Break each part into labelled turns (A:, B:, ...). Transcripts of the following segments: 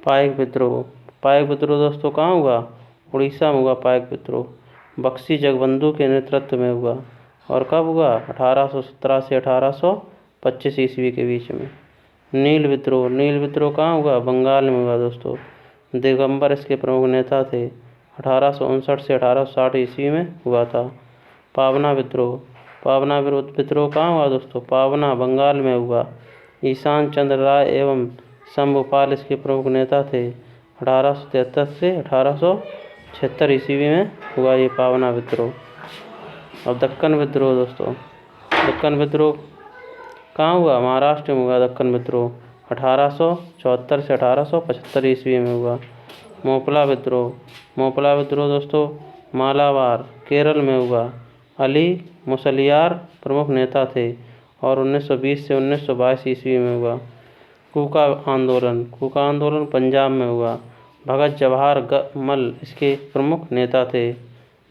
A: पाइक विद्रोह। पाइक विद्रोह दोस्तों कहाँ हुआ? उड़ीसा में हुआ पाइक विद्रोह। बख्शी जगबंधु के नेतृत्व में हुआ। और कब हुआ? 1817 से 1825 ईस्वी के बीच में। नील विद्रोह। नील विद्रोह कहाँ हुआ? बंगाल में हुआ दोस्तों। दिगंबर इसके प्रमुख नेता थे। 1859 से 1860 ईस्वी में हुआ था। पावना विद्रोह। पावना विद्रोह कहाँ हुआ दोस्तों? पावना बंगाल में हुआ। ईशान चंद्र राय एवं शंभुपाल इसके प्रमुख नेता थे। 1873 से 1876 ईस्वी में हुआ ये पावना विद्रोह। अब दक्कन विद्रोह दोस्तों। दक्कन विद्रोह कहाँ हुआ? महाराष्ट्र में हुआ दक्कन विद्रोह। 1874 से 1875 ईस्वी में हुआ। मोपला विद्रोह। मोपला विद्रोह दोस्तों मालाबार केरल में हुआ। अली मुसलियार प्रमुख नेता थे और 1920 से 1922 ईस्वी में हुआ। कूका आंदोलन। कूका आंदोलन पंजाब में हुआ। भगत जवाहर मल इसके प्रमुख नेता थे।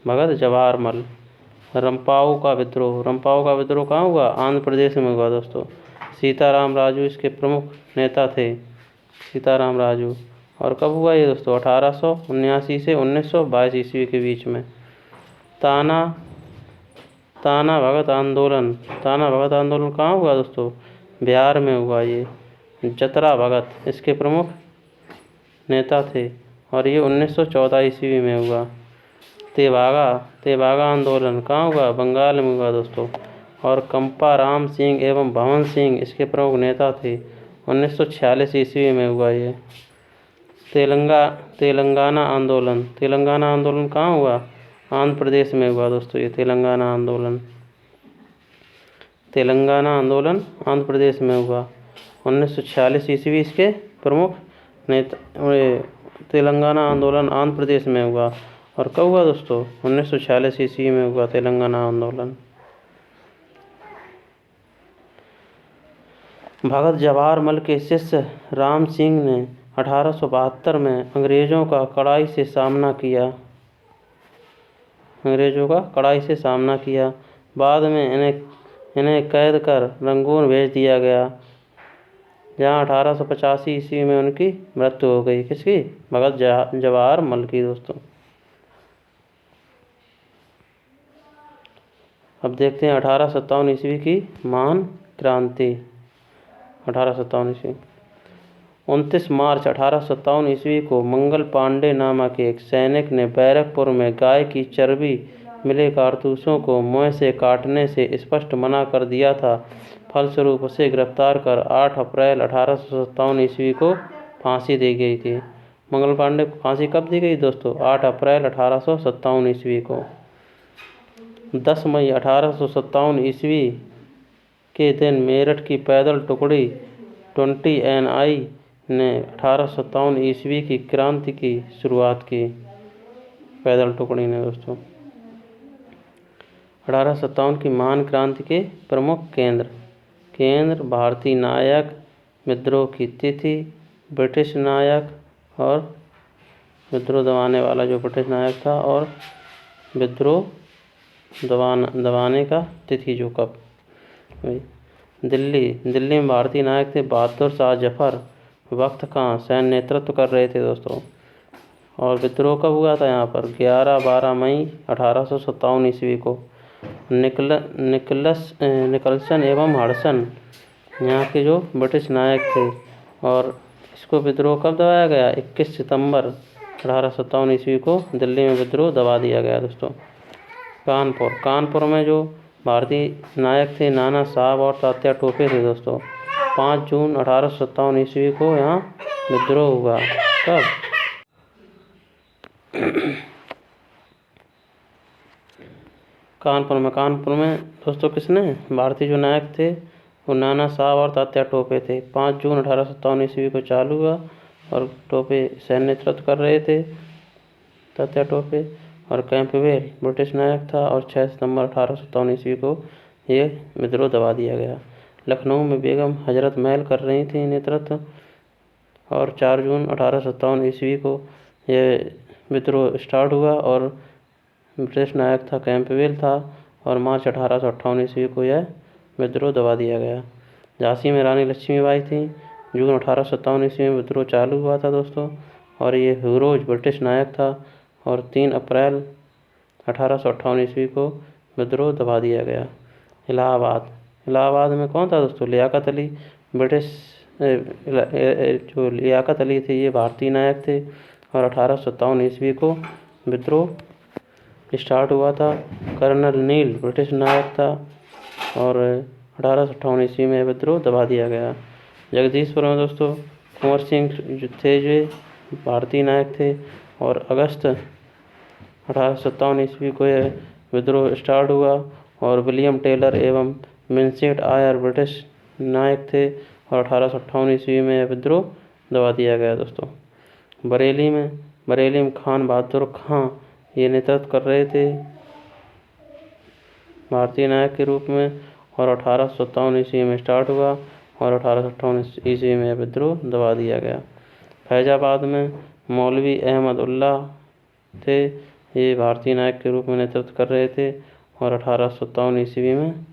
A: भगत जवाहर मल। रंपाऊ का विद्रोह। रंपाऊ का विद्रोह कहाँ हुआ? आंध्र प्रदेश में हुआ दोस्तों। सीताराम राजू इसके प्रमुख नेता थे। सीताराम राजू। और कब हुआ ये दोस्तों? 1879 से 1922 ईस्वी के बीच में। ताना भगत आंदोलन। ताना भगत आंदोलन कहाँ हुआ दोस्तों? बिहार में हुआ ये। जतरा भगत इसके प्रमुख नेता थे और ये 1914 ईस्वी में हुआ। तेभागा आंदोलन कहाँ हुआ? बंगाल में हुआ दोस्तों। और कंपा राम सिंह एवं भवन सिंह इसके प्रमुख नेता थे। 1946 ईस्वी में हुआ ये। तेलंगाना आंदोलन। तेलंगाना आंदोलन कहाँ हुआ? आंध्र प्रदेश में हुआ दोस्तों ये तेलंगाना आंदोलन। तेलंगाना आंदोलन आंध्र प्रदेश में हुआ। 1946 ईस्वी इसके प्रमुख नेता। तेलंगाना आंदोलन आंध्र प्रदेश में हुआ। और कब हुआ दोस्तों? 1946 ईस्वी में हुआ तेलंगाना आंदोलन। भगत जवाहर मल के शिष्य राम सिंह ने 1872 में अंग्रेजों का कड़ाई से सामना किया। बाद में इन्हें कैद कर रंगून भेज दिया गया, जहां 1885 ईस्वी में उनकी मृत्यु हो गई। किसकी? भगत जवाहर मल की दोस्तों। अब देखते हैं 1857 ईस्वी की महान क्रांति। 1857 ईस्वी 29 मार्च 1857 ईस्वी को मंगल पांडे नामक एक सैनिक ने बैरकपुर में गाय की चर्बी मिले कारतूसों को मुँह से काटने से स्पष्ट मना कर दिया था। फलस्वरूप उसे गिरफ्तार कर 8 अप्रैल 1857 ईस्वी को फांसी दी गई थी। मंगल पांडे को फांसी कब दी गई दोस्तों? 8 अप्रैल 1857 ईस्वी को। 10 मई 1857 ईस्वी के दिन मेरठ की पैदल टुकड़ी 20 NI ने 1857 ईस्वी की क्रांति की शुरुआत की। पैदल टुकड़ी ने दोस्तों 1857 की महान क्रांति के प्रमुख केंद्र भारतीय नायक, विद्रोह की तिथि, ब्रिटिश नायक और विद्रोह दबाने वाला जो ब्रिटिश नायक था, और विद्रोह दबाने का तिथि जो कब। दिल्ली में भारतीय नायक थे बहादुर शाह जफर, वक्त खां सैन्य नेतृत्व कर रहे थे दोस्तों। और विद्रोह कब हुआ था यहाँ पर? 11-12 मई 1857 ईस्वी को। निकलसन एवं हडसन यहाँ के जो ब्रिटिश नायक थे, और इसको विद्रोह कब दबाया गया? 21 सितंबर 1857 ईस्वी को दिल्ली में विद्रोह दबा दिया गया दोस्तों। कानपुर में जो भारतीय नायक थे नाना साहब और तात्या टोपे थे दोस्तों। 5 जून 1857 ईस्वी को यहाँ विद्रोह हुआ। कब? कानपुर में दोस्तों किसने? भारतीय जो नायक थे वो नाना साहब और तात्या टोपे थे। 5 जून 1857 ईस्वी को चालू हुआ और टोपे सैन्य नेतृत्व कर रहे थे, तात्या टोपे। और कैंपबेल ब्रिटिश नायक था, और 6 सितंबर 1857 ईस्वी को ये विद्रोह दबा दिया गया। लखनऊ में बेगम हजरत महल कर रही थी नेतृत्व, और 4 जून 1857 ईस्वी को ये विद्रोह स्टार्ट हुआ, और ब्रिटिश नायक था कैंपबेल था, और मार्च 1858 ईस्वी को यह विद्रोह दबा दिया गया। झांसी में रानी लक्ष्मीबाई थी, जून 1857 ईस्वी में विद्रोह चालू हुआ था दोस्तों, और ये ह्यूरोज ब्रिटिश नायक था, और 3 अप्रैल 1858 ईस्वी को विद्रोह दबा दिया गया। इलाहाबाद में कौन था दोस्तों? लियाकत अली। ब्रिटिश जो लियाकत अली थे ये भारतीय नायक थे, और 1857 ईस्वी को विद्रोह स्टार्ट हुआ था। कर्नल नील ब्रिटिश नायक था, और 1858 ईस्वी में विद्रोह दबा दिया गया। जगदीशपुर में दोस्तों कुंवर सिंह जो थे, जो भारतीय नायक थे, और अगस्त 1857 ईस्वी को यह विद्रोह स्टार्ट हुआ, और विलियम टेलर एवं विंसेंट आयर ब्रिटिश नायक थे, और 1858 ईस्वी में यह विद्रोह दबा दिया गया दोस्तों। बरेली में खान बहादुर खां ये नेतृत्व कर रहे थे भारतीय नायक के रूप में, और 1857 ईस्वी में स्टार्ट हुआ, और 1858 ईस्वी में विद्रोह दबा दिया गया। फैजाबाद में मौलवी अहमद उल्ला थे, ये भारतीय नायक के रूप में नेतृत्व कर रहे थे, और 1857 ईस्वी में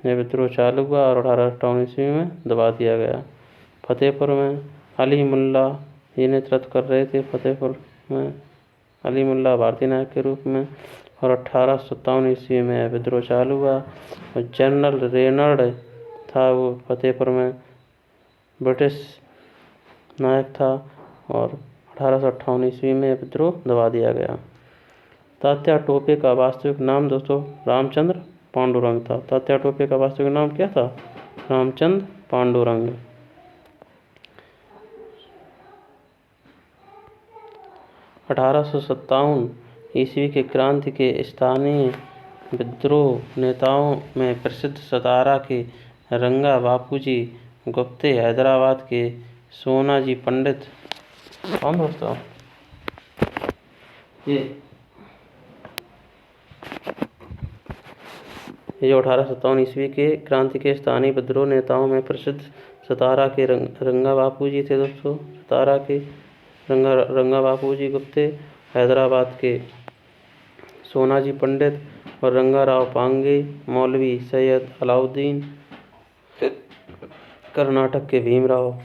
A: यह विद्रोह चालू हुआ, और 1858 ईस्वी में दबा दिया गया। फतेहपुर में अली मुल्ला ये नेतृत्व कर रहे थे, फतेहपुर में अली मुल्ला भारतीय नायक के रूप में, और 1857 ईस्वी में विद्रोह चालू हुआ। और जनरल रेनल्ड था, वो फतेहपुर में ब्रिटिश नायक था, और 1858 ईस्वी में विद्रोह दबा दिया गया। तात्या टोपे का वास्तविक नाम दोस्तों रामचंद्र पांडुरंग था। तात्या टोपे का वास्तविक नाम क्या था? रामचंद्र पांडुरंग। 1857 ईस्वी के क्रांति के स्थानीय विद्रोह नेताओं में प्रसिद्ध सतारा के रंगा बापूजी गुप्ते, हैदराबाद के सोनाजी पंडित। कौन दोस्तों? ये जो 1857 ईस्वी के क्रांति के स्थानीय विद्रोह नेताओं में प्रसिद्ध सतारा के रंगा बापूजी थे दोस्तों। सतारा के रंगा बापूजी गुप्ते, हैदराबाद के सोनाजी पंडित, और रंगाराव पांगे, मौलवी सैयद अलाउद्दीन, कर्नाटक के भीमराव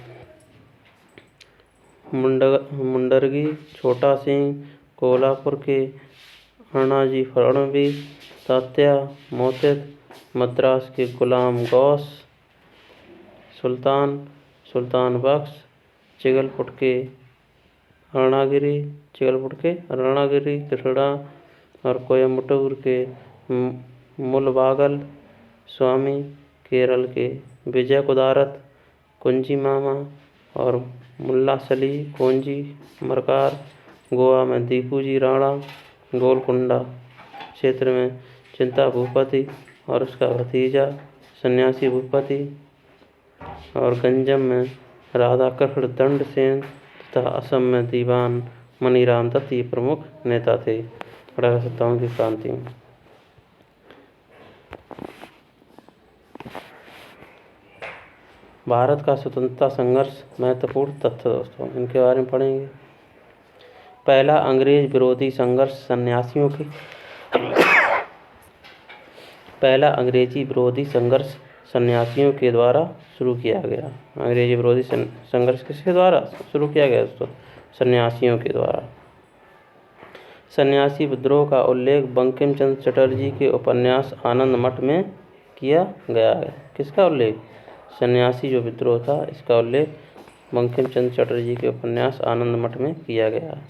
A: मुंडरगी, छोटा सिंह, कोल्हापुर के अण्णाजी फडणवीस, तात्या मोहित, मद्रास के गुलाम गौस, सुल्तान बख्श, चिगलपुट के अरुणागिरी त्रिपुरा, और कोयम्बटूर के मुलबागल स्वामी, केरल के विजय कुदारत कुंजी मामा, और मुल्ला सली कोंजी मरकार, गोवा में दीपूजी राणा, गोलकुंडा क्षेत्र में चिंता भूपति और उसका भतीजा सन्यासी भूपति, और गंजम में राधाकृष्ण दंड सेन तथा असम में दीवान मनीराम दत्त ये प्रमुख नेता थे 1857 की क्रांति में। भारत का स्वतंत्रता संघर्ष महत्वपूर्ण तथ्य दोस्तों, इनके बारे में पढ़ेंगे। पहला अंग्रेज विरोधी संघर्ष सन्यासियों के पहला अंग्रेजी विरोधी संघर्ष सन्यासियों के द्वारा शुरू किया गया। अंग्रेजी विरोधी संघर्ष किसके द्वारा शुरू किया गया दोस्तों? सन्यासियों के द्वारा। सन्यासी विद्रोह का उल्लेख बंकिम चंद्र चटर्जी के उपन्यास आनंद मठ में किया गया है। किसका उल्लेख? सन्यासी जो विद्रोह था इसका उल्लेख बंकिम चंद्र चटर्जी के उपन्यास आनंद मठ में किया गया है।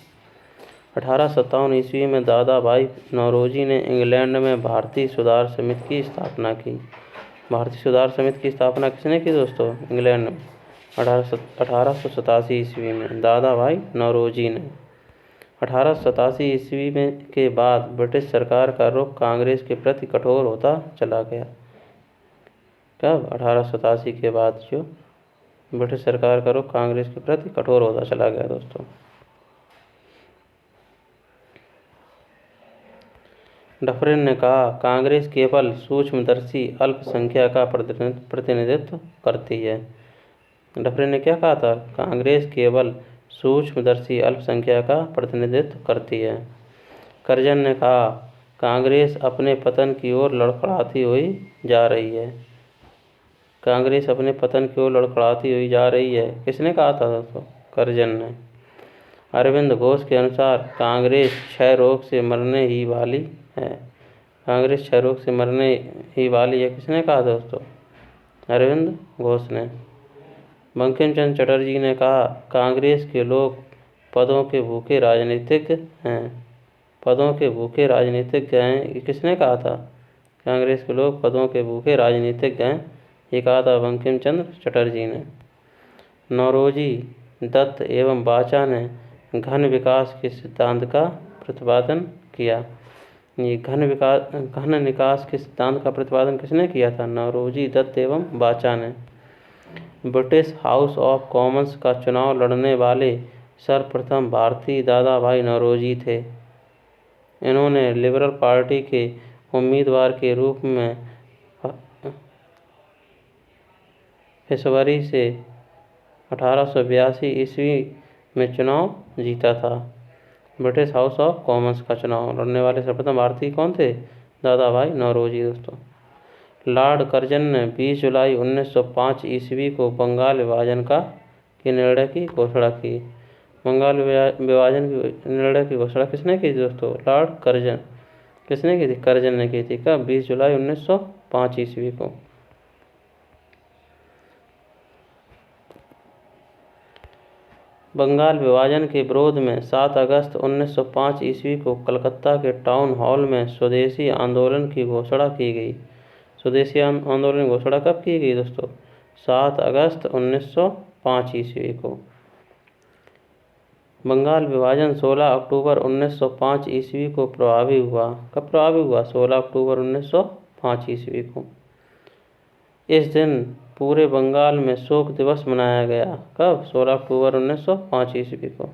A: 1857 ईस्वी में दादा भाई नौरोजी ने इंग्लैंड में भारतीय सुधार समिति की स्थापना की। भारतीय सुधार समिति की स्थापना किसने की दोस्तों? इंग्लैंड में 1887 ईस्वी में दादा भाई नौरोजी ने। 1887 ईस्वी में के बाद ब्रिटिश सरकार का रुख कांग्रेस के प्रति कठोर होता चला गया। कब? 1887 के बाद जो ब्रिटिश सरकार का रुख कांग्रेस के प्रति कठोर होता चला गया दोस्तों। डफरिन ने कहा कांग्रेस केवल सूक्ष्मदर्शी अल्पसंख्यक का प्रतिनिधित्व करती है। डफरिन ने क्या कहा था? कांग्रेस केवल सूक्ष्मदर्शी अल्पसंख्यक का प्रतिनिधित्व करती है। करजन ने कहा कांग्रेस अपने पतन की ओर लड़खड़ाती हुई जा रही है। कांग्रेस अपने पतन की ओर लड़खड़ाती हुई जा रही है, किसने कहा था दोस्तों? करजन ने। अरविंद घोष के अनुसार कांग्रेस क्षय रोग से मरने ही वाली है। कांग्रेस क्षय रोग से मरने ही वाली है, किसने कहा दोस्तों? अरविंद घोष ने। बंकिम चंद्र चटर्जी ने कहा कांग्रेस के लोग पदों के भूखे राजनीतिज्ञ हैं। पदों के भूखे राजनीतिज्ञ हैं, ये किसने कहा था? कांग्रेस के लोग पदों के भूखे राजनीतिज्ञ हैं, ये कहा था बंकिम चंद्र चटर्जी ने। नौरोजी दत्त एवं बाचा ने घन विकास के सिद्धांत का प्रतिपादन किया। ये घन निकास के सिद्धांत का प्रतिपादन किसने किया था? नौरोजी दत्त एवं बाचा ने। ब्रिटिश हाउस ऑफ कॉमन्स का चुनाव लड़ने वाले सर्वप्रथम भारतीय दादा भाई नौरोजी थे। इन्होंने लिबरल पार्टी के उम्मीदवार के रूप में फरवरी से 1882 ईस्वी में चुनाव जीता था। ब्रिटिश हाउस ऑफ कॉमन्स का चुनाव लड़ने वाले सर्वप्रथम भारतीय कौन थे? दादा भाई नौरोजी दोस्तों। लॉर्ड कर्जन ने 20 जुलाई 1905 ईस्वी को बंगाल विभाजन के निर्णय की घोषणा की। बंगाल विभाजन के निर्णय की घोषणा किसने की थी दोस्तों? Lord Curzon. किसने की थी? कर्जन ने की थी। कब? 20 जुलाई 1905 ईस्वी को। बंगाल विभाजन के विरोध में 7 अगस्त 1905 ईस्वी को कलकत्ता के टाउन हॉल में स्वदेशी आंदोलन की घोषणा की गई। स्वदेशी आंदोलन की घोषणा कब की गई दोस्तों? 7 अगस्त 1905 ईस्वी को। बंगाल विभाजन 16 अक्टूबर 1905 ईस्वी को प्रभावी हुआ। कब प्रभावी हुआ? 16 अक्टूबर 1905 ईस्वी को। इस दिन पूरे बंगाल में शोक दिवस मनाया गया। कब? 16 अक्टूबर 1905 ईस्वी को।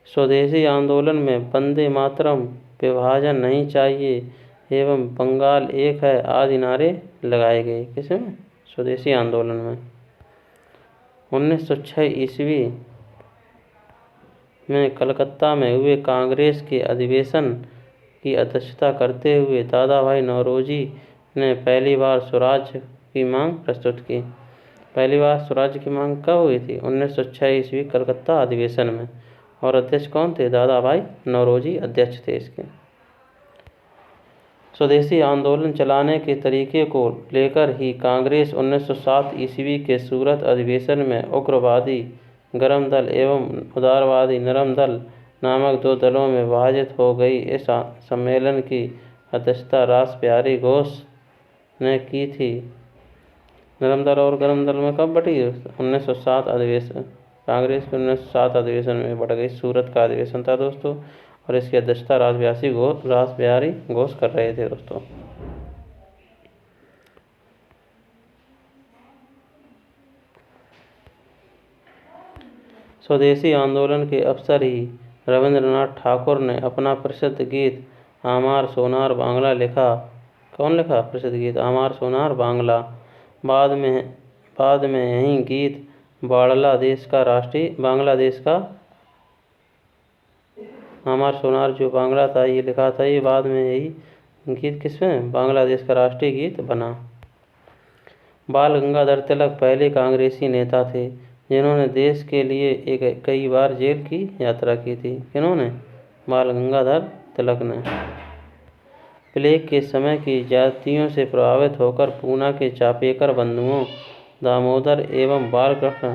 A: स्वदेशी आंदोलन में वंदे मातरम, विभाजन नहीं चाहिए एवं बंगाल एक है आदि नारे लगाए गए। किसमें? स्वदेशी आंदोलन में। 1906 ईस्वी में कलकत्ता में हुए कांग्रेस के अधिवेशन की अध्यक्षता करते हुए दादा भाई नौरोजी ने पहली बार स्वराज्य की मांग प्रस्तुत की। पहली बार स्वराज्य की मांग कब हुई थी? 1906 ईस्वी कलकत्ता अधिवेशन में। और अध्यक्ष कौन थे? दादा भाई नौरोजी अध्यक्ष थे इसके। स्वदेशी आंदोलन चलाने के तरीके को लेकर ही कांग्रेस 1907 ईस्वी के सूरत अधिवेशन में उग्रवादी गरम दल एवं उदारवादी नरम दल नामक 2 दलों में विभाजित हो गई। इस सम्मेलन की अध्यक्षता रासबिहारी घोष ने की थी। नरम दल और गरम दल में कब बटी? 1907 अधिवेशन। कांग्रेस के 1907 अधिवेशन में बढ़ गई। सूरत का अधिवेशन था दोस्तों, और इसकी अध्यक्षता रासबिहारी घोष कर रहे थे दोस्तों। स्वदेशी आंदोलन के अवसर ही रविंद्रनाथ ठाकुर ने अपना प्रसिद्ध गीत आमार सोनार बांग्ला लिखा। कौन लिखा प्रसिद्ध गीत? आमार सोनार बांग्ला। बाद में यही गीत बांग्लादेश का आमार सोनार जो बांग्ला था ये लिखा था, ये बाद में यही गीत किसमें? बांग्लादेश का राष्ट्रीय गीत बना। बाल गंगाधर तिलक पहले कांग्रेसी नेता थे जिन्होंने देश के लिए कई बार जेल की यात्रा की थी। किन्होंने? बाल गंगाधर तिलक ने। प्लेग के समय की ज्यादतियों से प्रभावित होकर पूना के चापेकर बंधुओं दामोदर एवं बालकृष्ण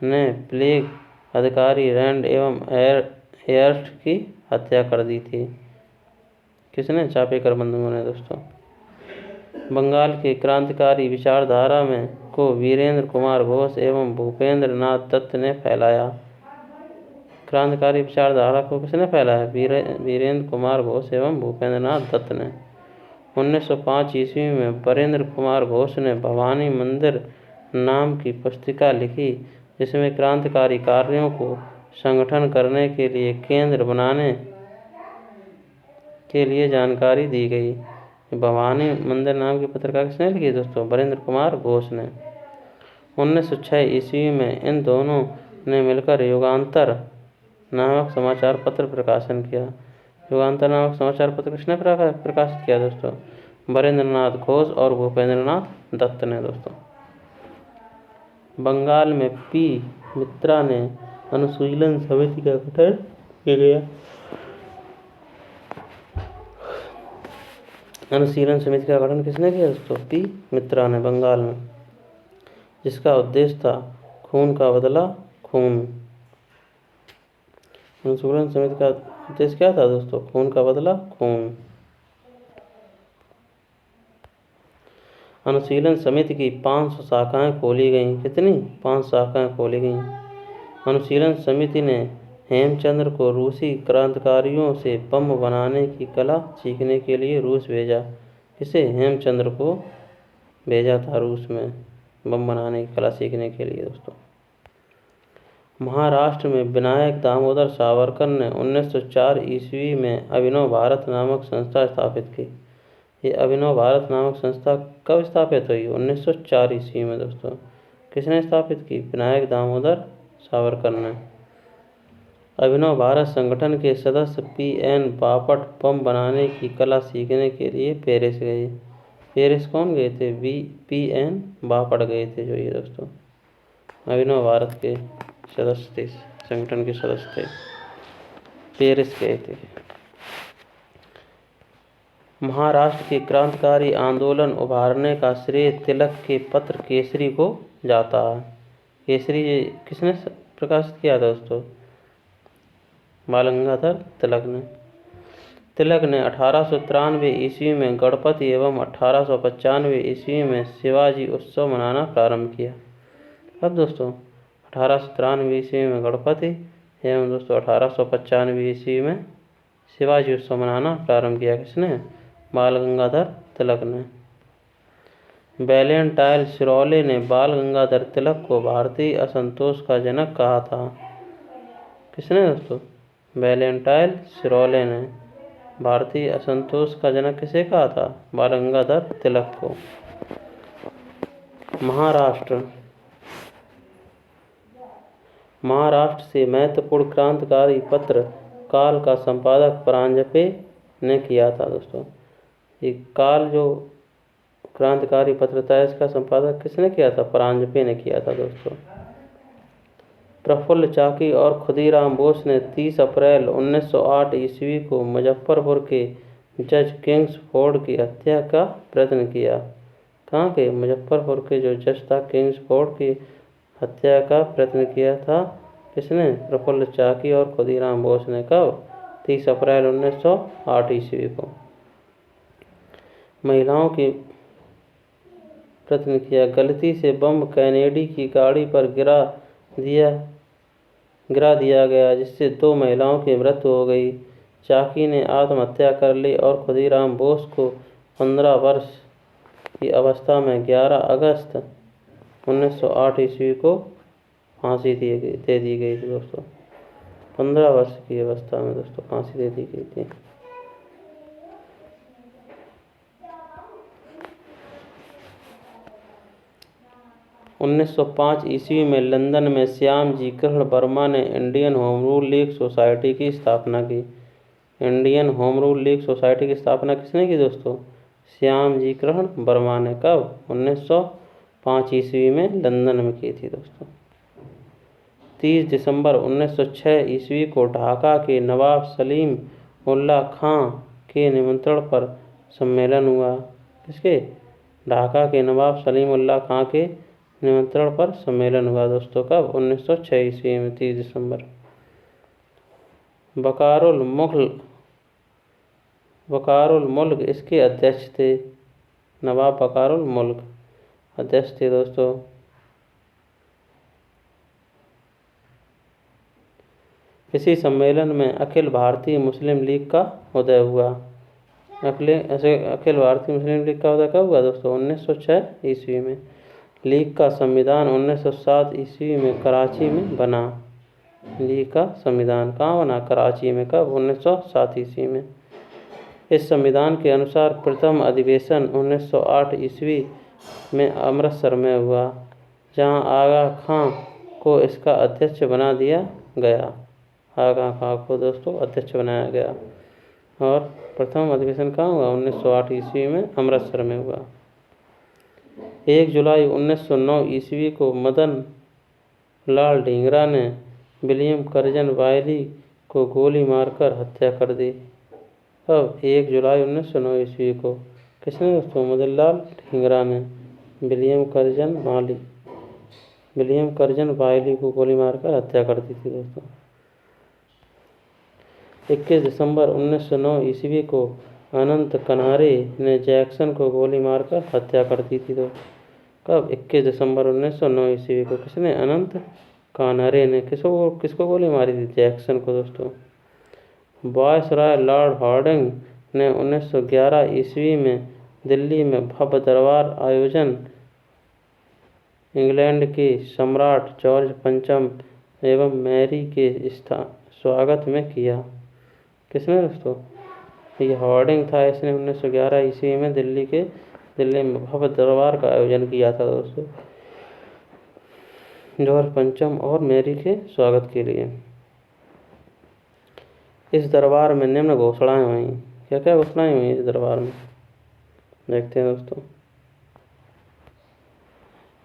A: ने प्लेग अधिकारी रैंड एवं एयर्स्ट की हत्या कर दी थी। किसने? चापेकर बंधुओं ने दोस्तों। बंगाल के क्रांतिकारी विचारधारा को वीरेंद्र कुमार घोष एवं भूपेंद्र नाथ दत्त ने फैलाया। क्रांतिकारी विचारधारा को किसने फैलाया? वीरेंद्र कुमार घोष एवं भूपेंद्र नाथ दत्त ने। 1905 ईस्वी में वीरेंद्र कुमार घोष ने भवानी मंदिर नाम की पुस्तिका लिखी, जिसमें क्रांतिकारी कार्यों को संगठन करने के लिए केंद्र बनाने के लिए जानकारी दी गई। भवानी मंदिर नाम की पत्रिका किसने लिखी दोस्तों? वीरेंद्र कुमार घोष ने। 1906 ईस्वी में इन दोनों ने मिलकर युगांतर नामक समाचार पत्र प्रकाशन किया। युगांतर नामक समाचार पत्र किसने प्रकाशित किया दोस्तों? वीरेंद्र नाथ घोष और भूपेंद्र नाथ दत्त ने दोस्तों। बंगाल में पी मित्रा ने अनुशीलन समिति का गठन किया गया। अनुशीलन समिति का गठन किसने किया दोस्तों? पी मित्रा ने, बंगाल में, जिसका उद्देश्य था खून का बदला खून। अनुशीलन समिति का उद्देश्य क्या था दोस्तों? खून का बदला खून। अनुशीलन समिति की 500 शाखाएं खोली गईं। कितनी? 5 शाखाएं खोली गईं। अनुशीलन समिति ने हेमचंद्र को रूसी क्रांतिकारियों से बम बनाने की कला सीखने के लिए रूस भेजा। किसे? हेमचंद्र को भेजा था रूस में बम बनाने की कला सीखने के लिए दोस्तों। महाराष्ट्र में विनायक दामोदर सावरकर ने 1904 ईस्वी में अभिनव भारत नामक संस्था स्थापित की। ये अभिनव भारत नामक संस्था कब स्थापित हुई? 1904 ईस्वी में दोस्तों। किसने स्थापित की? विनायक दामोदर सावरकर ने। अभिनव भारत संगठन के सदस्य P.N. बापट बम बनाने की कला सीखने के लिए पेरिस गए। पेरिस कौन गए थे? P.N. बापट गए थे जो ये दोस्तों अभिनव भारत के सदस्य थे, संगठन के सदस्य थे, पेरिस गए थे। महाराष्ट्र के क्रांतिकारी आंदोलन उभारने का श्रेय तिलक के पत्र केसरी को जाता है। केसरी किसने प्रकाशित किया था दोस्तों? बाल गंगाधर तिलक ने। तिलक ने 1893 ईस्वी में गणपति एवं 1895 ईस्वी में शिवाजी उत्सव मनाना प्रारंभ किया। अब दोस्तों 1893 ईस्वी में गणपति एवं दोस्तों 1895 ईस्वी में शिवाजी उत्सव मनाना प्रारंभ किया। किसने? बाल गंगाधर तिलक ने। वैलेंटाइन सिरोले ने बाल गंगाधर तिलक को भारतीय असंतोष का जनक कहा था। किसने दोस्तों? वैलेंटाइन सिरोले ने भारतीय असंतोष का जनक किसे कहा था? बाल गंगाधर तिलक को। महाराष्ट्र से महत्वपूर्ण क्रांतिकारी पत्र काल का संपादक परांजपे ने किया था दोस्तों। ये काल जो क्रांतिकारी पत्र था इसका संपादक किसने किया था? परांजपे ने किया था दोस्तों। प्रफुल्ल चाकी और खुदीराम बोस ने 30 अप्रैल 1908 ईस्वी को मुजफ्फरपुर के जज किंग्सफोर्ड की हत्या का प्रयत्न किया। कहाँ के? मुजफ्फरपुर के जो जज था किंग्सफोर्ड की हत्या का प्रयत्न किया था। किसने? प्रफुल्ल चाकी और खुदीराम बोस ने। कब? 30 अप्रैल 1908 ईस्वी को। महिलाओं की प्रयत्न किया। गलती से बम कैनेडी की गाड़ी पर गिरा दिया गया जिससे 2 महिलाओं की मृत्यु हो गई। चाकी ने आत्महत्या कर ली और खुदीराम बोस को 15 वर्ष की अवस्था में 11 अगस्त 1908 ईस्वी को फांसी दे दी गई थी दोस्तों। 15 वर्ष की अवस्था में दोस्तों फांसी दे दी गई थी। उन्नीस 1905 ईस्वी में लंदन में श्यामजी कृष्ण वर्मा ने Indian home rule league society की स्थापना की। Indian home rule league society की स्थापना किसने की दोस्तों? श्यामजी कृष्ण वर्मा ने। कब? 1905 ईस्वी में लंदन में की थी दोस्तों। 30 दिसंबर 1906 ईस्वी को ढाका के नवाब सलीम उल्लाह खां के निमंत्रण पर सम्मेलन हुआ। किसके? ढाका के नवाब सलीम उल्लाह खां के निमंत्रण पर सम्मेलन हुआ दोस्तों। कब? 1906 ईस्वी में 30 दिसंबर। बकारुल मुल्क इसके अध्यक्ष थे। नवाब बकारुल मुल्क अध्यक्ष थे दोस्तों। इसी सम्मेलन में अखिल भारतीय मुस्लिम लीग का उदय हुआ। अखिल भारतीय मुस्लिम लीग का उदय कब हुआ दोस्तों? 1906 ईस्वी में। लीग का संविधान 1907 ईस्वी में कराची में बना। लीग का संविधान कहाँ बना? कराची में। कब? 1907 ईस्वी में। इस संविधान के अनुसार प्रथम अधिवेशन 1908 ईस्वी में अमृतसर में हुआ, जहां आगा खां को इसका अध्यक्ष बना दिया गया। आगा खां को दोस्तों अध्यक्ष बनाया गया। और प्रथम अधिवेशन कहाँ हुआ? 1908 ईस्वी में अमृतसर में हुआ। 1 जुलाई 1909 ईस्वी को मदन लाल ढींगरा ने विलियम कर्जन वायली को गोली मारकर हत्या कर दी। अब 1 जुलाई 1909 ईस्वी को किसने दोस्तों? मदन लाल ढींगरा ने विलियम कर्जन वायली को गोली मारकर हत्या कर दी थी दोस्तों। 21 दिसंबर 1909 ईस्वी को अनंत कनारे ने जैक्सन को गोली मारकर हत्या कर दी थी। तो कब? 21 दिसंबर 1909 ईस्वी को किसने? अनंत कानरे ने किसको गोली मारी थी? जैक्सन को दोस्तों। वायसराय लॉर्ड हार्डिंग ने 1911 ईस्वी में दिल्ली में भव्य दरबार आयोजन इंग्लैंड के सम्राट जॉर्ज पंचम एवं मैरी के स्वागत में किया। किसने दोस्तों? ये हार्डिंग था। इसने 1911 ईस्वी में दिल्ली में भव्य दरबार का आयोजन किया था दोस्तों, जॉर्ज पंचम और मैरी के स्वागत के लिए। इस दरबार में निम्न घोषणाएं हुई। क्या क्या घोषणाएं हुई इस दरबार में? देखते हैं दोस्तों।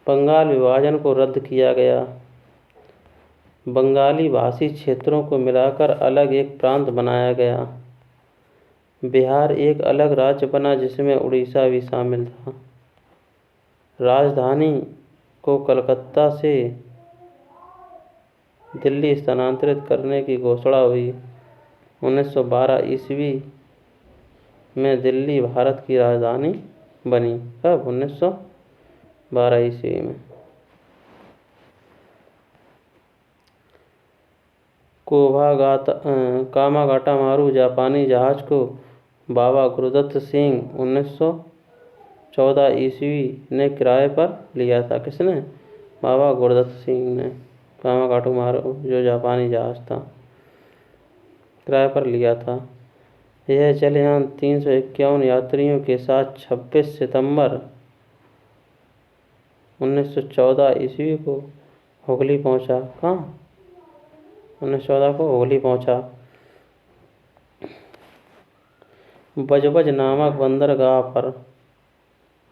A: बंगाल विभाजन को रद्द किया गया। बंगाली भाषी क्षेत्रों को मिलाकर अलग एक प्रांत बनाया गया। बिहार एक अलग राज्य बना जिसमें उड़ीसा भी शामिल था। राजधानी को कलकत्ता से दिल्ली स्थानांतरित करने की घोषणा हुई। 1912 ईस्वी में दिल्ली भारत की राजधानी बनी। कब? 1912 ईस्वी में। कामागाटा मारू जापानी जहाज को बाबा गुरुदत्त सिंह 1914 ईस्वी ने किराए पर लिया था। किसने? बाबा गुरुदत्त सिंह ने कामागाटू मारू जो जापानी जहाज था किराए पर लिया था। यह जलयान 351 यात्रियों के साथ 26 सितंबर 1914 ईस्वी को हुगली पहुंचा। कहाँ? 1914 को हुगली पहुंचा। बजबज नामक बंदरगाह पर,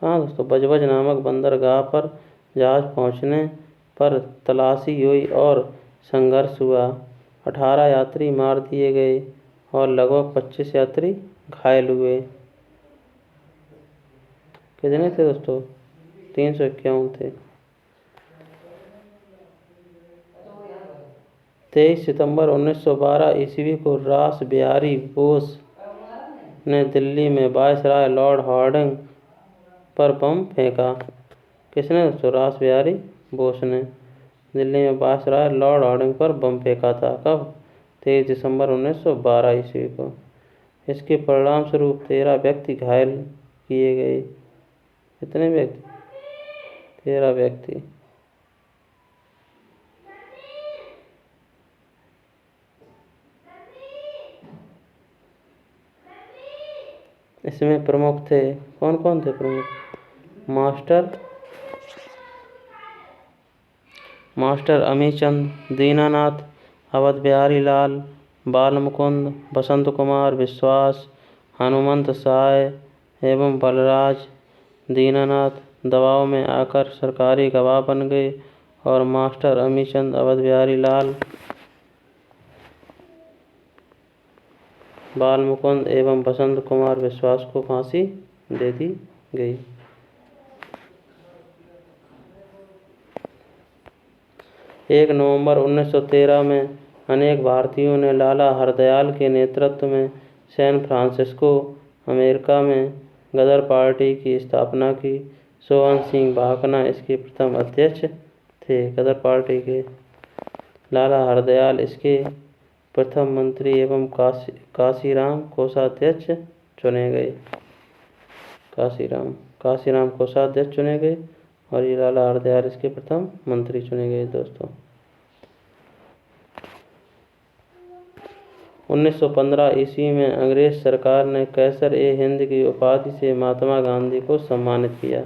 A: हाँ दोस्तों, बजबज नामक बंदरगाह पर जहाज पहुंचने पर तलाशी हुई और संघर्ष हुआ। 18 यात्री मार दिए गए और लगभग 25 यात्री घायल हुए। कितने थे दोस्तों? 351 थे। 23 सितंबर 1912 ईस्वी को रास बिहारी बोस ने दिल्ली में वायसराय लॉर्ड हार्डिंग पर बम फेंका। किसने दोस्तों? रास बिहारी बोस ने दिल्ली में वायसराय लॉर्ड हार्डिंग पर बम फेंका था। कब? 23 दिसंबर 1912 ईस्वी को। इसके परिणाम स्वरूप 13 व्यक्ति घायल किए गए। कितने व्यक्ति? 13 व्यक्ति। इसमें प्रमुख थे, कौन कौन थे प्रमुख? मास्टर अमीचंद, दीनानाथ, अवध बिहारी लाल, बाल मुकुंद, बसंत कुमार विश्वास, हनुमंत साय एवं बलराज। दीनानाथ दबाव में आकर सरकारी गवाह बन गए और मास्टर अमीचंद, अवध बिहारी लाल, बाल मुकुंद एवं बसंत कुमार विश्वास को फांसी दे दी गई। 1 नवंबर 1913 में अनेक भारतीयों ने लाला हरदयाल के नेतृत्व में सैन फ्रांसिस्को अमेरिका में गदर पार्टी की स्थापना की। सोहन सिंह भाकना इसके प्रथम अध्यक्ष थे। गदर पार्टी के लाला हरदयाल इसके प्रथम मंत्री एवं काशीराम कोषाध्यक्ष चुने गए। काशीराम कोषाध्यक्ष चुने गए और ये लाला हरदयाल इसके प्रथम मंत्री चुने गए दोस्तों। 1915 ईस्वी में अंग्रेज सरकार ने कैसर ए हिंद की उपाधि से महात्मा गांधी को सम्मानित किया।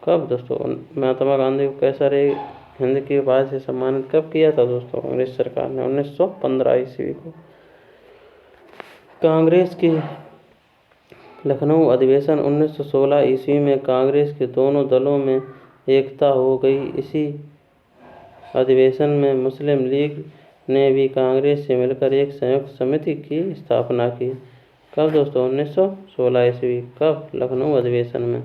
A: कब दोस्तों? महात्मा गांधी को कैसर ए हिंद की उपाधि से सम्मानित कब किया था दोस्तों? अंग्रेज सरकार ने 1915 ईस्वी को। कांग्रेस के लखनऊ अधिवेशन 1916 ईस्वी में कांग्रेस के दोनों दलों में एकता हो गई। इसी अधिवेशन में मुस्लिम लीग ने भी कांग्रेस से मिलकर एक संयुक्त समिति की स्थापना की। कब दोस्तों? 1916 ईस्वी। कब? लखनऊ अधिवेशन में।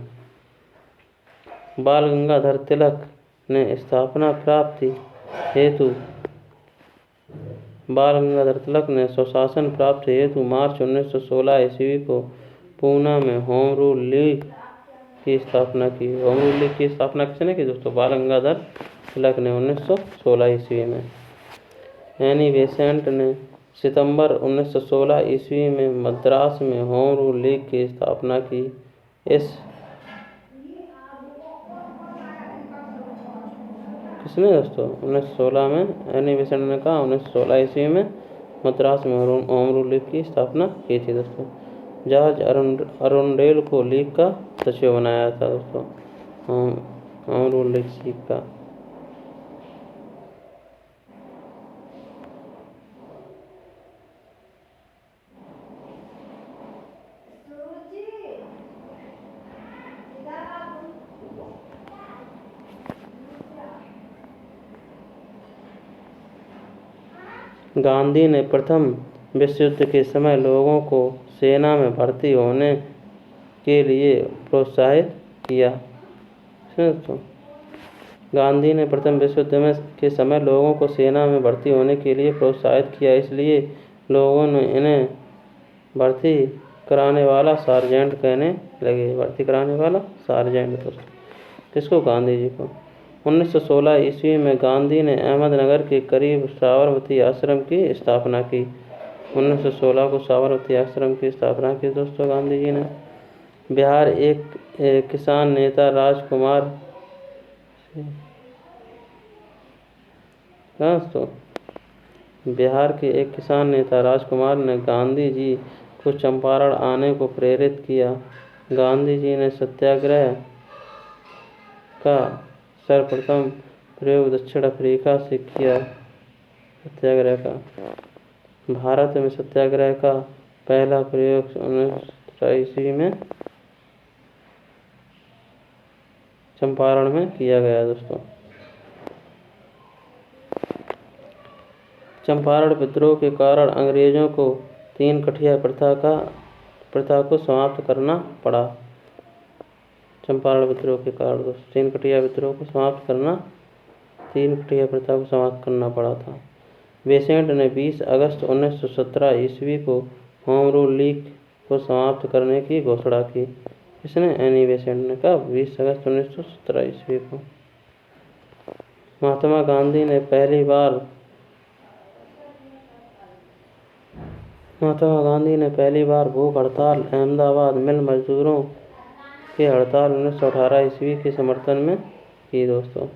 A: बाल गंगाधर तिलक ने स्थापना प्राप्ति हेतु स्वशासन प्राप्ति हेतु मार्च 1916 ईस्वी को पूना में होम रूल लीग की स्थापना की। होम रूल लीग की स्थापना किसने की दोस्तों? बाल गंगाधर तिलक ने 1916 ईस्वी में। एनी बेसेंट ने सितंबर 1916 ईस्वी में मद्रास में होम रूल लीग की स्थापना की। किसने दोस्तों? 1916 में एनी बेसेंट ने कहा 1916 ईस्वी में मद्रास में होम रूल लीग की स्थापना की थी दोस्तों। जॉर्ज अरुंडेल को लीग का सचिव बनाया था दोस्तों, होम रूल लीग का। गांधी ने प्रथम विश्व युद्ध के समय लोगों को सेना में भर्ती होने के लिए प्रोत्साहित किया। गांधी ने प्रथम विश्व युद्ध के समय लोगों को सेना में भर्ती होने के लिए प्रोत्साहित किया, इसलिए लोगों ने इन्हें भर्ती कराने वाला सार्जेंट कहने लगे। भर्ती कराने वाला सार्जेंट दोस्तों किसको? गांधी जी को। 1916 ईस्वी में गांधी ने अहमदनगर के करीब साबरमती आश्रम की स्थापना की। 1916 को साबरमती आश्रम की स्थापना की दोस्तों गांधी जी ने। बिहार एक किसान नेता राजकुमार दोस्तों बिहार के एक किसान नेता राजकुमार ने गांधी जी को चंपारण आने को प्रेरित किया। गांधी जी ने सत्याग्रह का सर्वप्रथम प्रयोग दक्षिण अफ्रीका से किया। सत्याग्रह का भारत में सत्याग्रह का पहला प्रयोग 1917 ईस्वी में चंपारण में किया गया दोस्तों। चंपारण विद्रोह के कारण अंग्रेजों को तीन कठिया प्रथा को समाप्त करना पड़ा। चंपारण विद्रोह के कारण दोस्तों तीन कठिया प्रथा को समाप्त करना पड़ा था। बेसेंट ने 20 अगस्त 1917 ईस्वी को होम रूल लीग को समाप्त करने की घोषणा की। इसने एनी बेसेंट ने कहा 20 अगस्त 1917 ईस्वी को। महात्मा गांधी ने पहली बार भूख हड़ताल अहमदाबाद मिल मजदूरों की हड़ताल 1918 ईस्वी के समर्थन में की दोस्तों।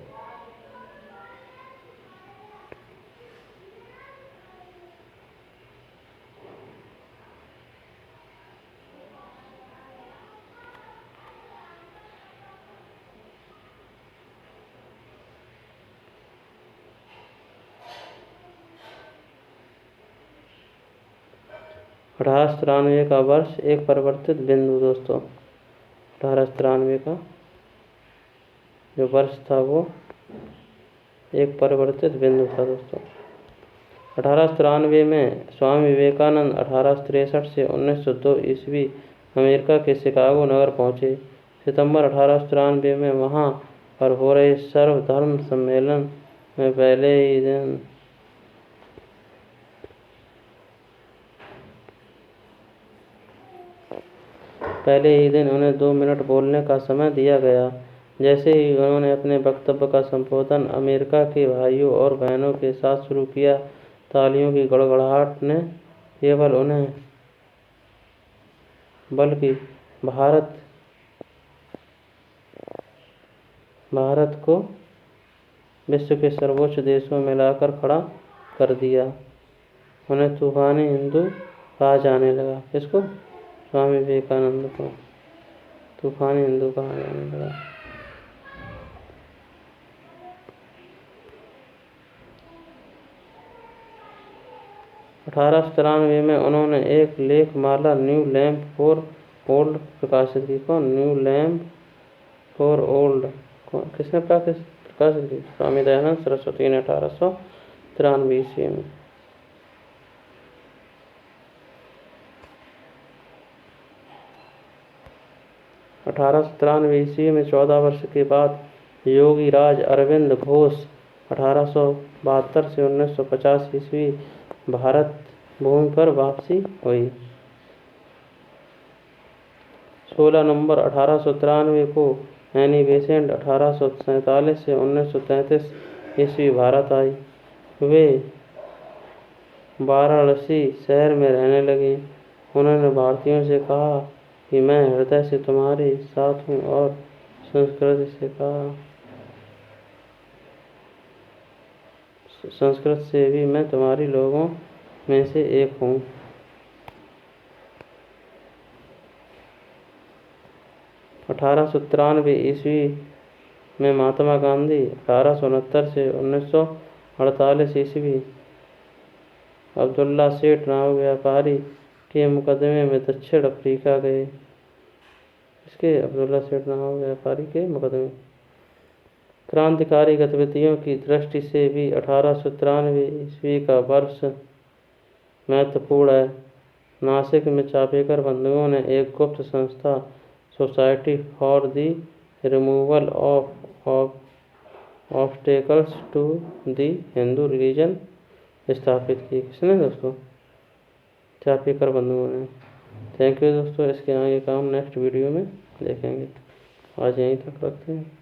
A: $1893 का वर्ष एक परिवर्तित बिंदु दोस्तों। 1893 का जो वर्ष था वो एक परिवर्तित बिंदु था दोस्तों। 1893 में स्वामी विवेकानंद 1863 से 1902 ईस्वी अमेरिका के शिकागो नगर पहुँचे। सितंबर 1893 में वहाँ पर हो रहे सर्वधर्म सम्मेलन में पहले ही दिन उन्हें 2 मिनट बोलने का समय दिया गया। जैसे ही उन्होंने अपने वक्तव्य का संबोधन अमेरिका के भाइयों और बहनों के साथ शुरू किया, तालियों की गड़गड़ाहट ने केवल उन्हें बल्कि भारत को विश्व के सर्वोच्च देशों में लाकर खड़ा कर दिया। उन्हें तूफानी हिंदू कहा जाने लगा। किसको? स्वामी विवेकानंद को तूफानी हिंदू कहा जाने लगा। $1893 में उन्होंने एक लेखमाला न्यू लैंप फॉर ओल्ड प्रकाशित की। कौन? New lamp for old. किसने प्रकाशित की? स्वामी दयानंद सरस्वती ने 1893 ईस्वी में। 1893 ईस्वी में 14 वर्ष के बाद योगी राज अरविंद घोष 1872 से 1950 ईस्वी भारत भूमि पर वापसी हुई। 16 नवंबर 1893 को एनी बेसेंट 1847 से 1933 ईस्वी भारत आई। वे वाराणसी शहर में रहने लगे। उन्होंने भारतीयों से कहा कि मैं हृदय से तुम्हारे साथ हूँ और संस्कृत से भी मैं तुम्हारी लोगों में से एक हूँ। 1893 ईस्वी में महात्मा गांधी 1869 से 1948 ईस्वी अब्दुल्ला सेठ नामक व्यापारी के मुकदमे में दक्षिण अफ्रीका गए। इसके अब्दुल्ला सेठ नामक व्यापारी के मुकदमे। क्रांतिकारी गतिविधियों की दृष्टि से भी 1893 ईस्वी का वर्ष महत्वपूर्ण है। नासिक में चापेकर बंधुओं ने एक गुप्त संस्था society for the removal of obstacles to the Hindu religion स्थापित की। किसने दोस्तों? चापेकर बंधुओं ने। थैंक यू दोस्तों। इसके आगे काम नेक्स्ट वीडियो में देखेंगे। आज यहीं तक रखते हैं।